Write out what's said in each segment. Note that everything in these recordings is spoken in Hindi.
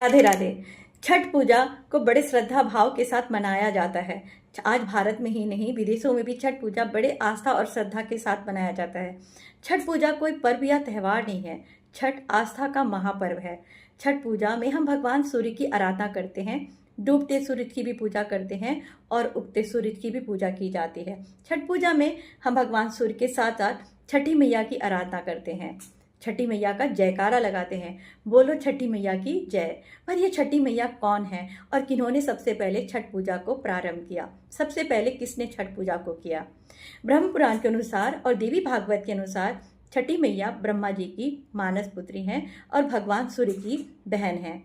राधे राधे। छठ पूजा को बड़े श्रद्धा भाव के साथ मनाया जाता है। आज भारत में ही नहीं, विदेशों में भी छठ पूजा बड़े आस्था और श्रद्धा के साथ मनाया जाता है। छठ पूजा कोई पर्व या त्यौहार नहीं है, छठ आस्था का महापर्व है। छठ पूजा में हम भगवान सूर्य की आराधना करते हैं, डूबते सूरज की भी पूजा करते हैं और उगते सूरज की भी पूजा की जाती है। छठ पूजा में हम भगवान सूर्य के साथ साथ छठी मैया की आराधना करते हैं, छठी मैया का जयकारा लगाते हैं, बोलो छठी मैया की जय। पर ये छठी मैया कौन है और किन्होंने सबसे पहले छठ पूजा को प्रारंभ किया? सबसे पहले किसने छठ पूजा को किया? ब्रह्म पुराण के अनुसार और देवी भागवत के अनुसार छठी मैया ब्रह्मा जी की मानस पुत्री हैं और भगवान सूर्य की बहन हैं।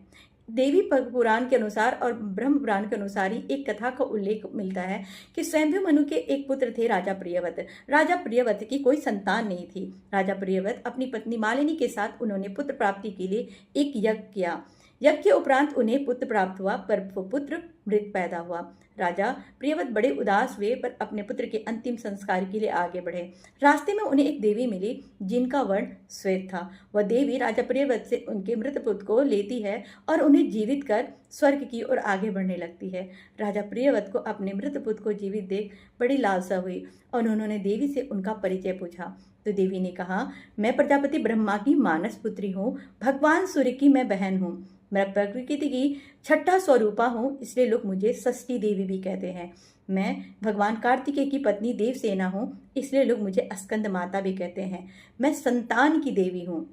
देवी पुराण के अनुसार और ब्रह्म पुराण के अनुसार ही एक कथा का उल्लेख मिलता है कि स्वयंभू मनु के एक पुत्र थे, राजा प्रियव्रत। राजा प्रियव्रत की कोई संतान नहीं थी। राजा प्रियव्रत अपनी पत्नी मालिनी के साथ उन्होंने पुत्र प्राप्ति के लिए एक यज्ञ किया। यज्ञ के उपरांत उन्हें पुत्र प्राप्त हुआ, पर वो पुत्र मृत पैदा हुआ। राजा प्रियव्रत बड़े उदास हुए, पर अपने पुत्र के अंतिम संस्कार के लिए आगे बढ़े। रास्ते में उन्हें एक देवी मिली जिनका वर्ण श्वेत था। वह देवी राजा प्रियव्रत से उनके मृत पुत्र को लेती है और उन्हें जीवित कर स्वर्ग की ओर आगे बढ़ने लगती है। राजा प्रियव्रत को अपने मृत पुत्र को जीवित देख बड़ी लालसा हुई और उन्होंने देवी से उनका परिचय पूछा। तो देवी ने कहा, मैं प्रजापति ब्रह्मा की मानस पुत्री हूँ, भगवान सूर्य की मैं बहन हूँ, मैं प्रकृति की छठा स्वरूपा हूँ, इसलिए लोग मुझे षष्ठी देवी भी कहते हैं। मैं भगवान कार्तिकेय की पत्नी देवसेना हूँ, इसलिए लोग मुझे स्कंद माता भी कहते हैं। मैं संतान की देवी हूँ।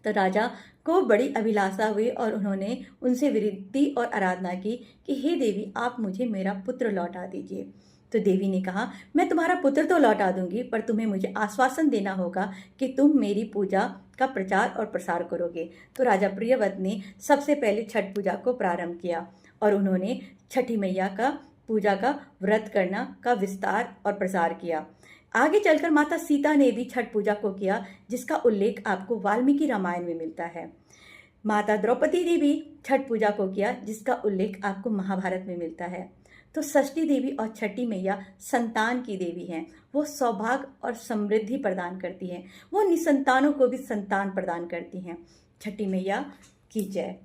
तो राजा को बड़ी अभिलाषा हुई और उन्होंने उनसे विनती और आराधना की कि हे देवी, आप मुझे मेरा पुत्र लौटा दीजिए। तो देवी ने कहा, मैं तुम्हारा पुत्र तो लौटा दूंगी, पर तुम्हें मुझे आश्वासन देना होगा कि तुम मेरी पूजा का प्रचार और प्रसार करोगे। तो राजा प्रियव्रत ने सबसे पहले छठ पूजा को प्रारंभ किया और उन्होंने छठी मैया का पूजा का व्रत करना का विस्तार और प्रसार किया। आगे चलकर माता सीता ने भी छठ पूजा को किया, जिसका उल्लेख आपको वाल्मीकि रामायण में मिलता है। माता द्रौपदी ने भी छठ पूजा को किया, जिसका उल्लेख आपको महाभारत में मिलता है। तो षष्ठी देवी और छठी मैया संतान की देवी हैं। वो सौभाग्य और समृद्धि प्रदान करती हैं, वो निसंतानों को भी संतान प्रदान करती हैं। छठी मैया की जय।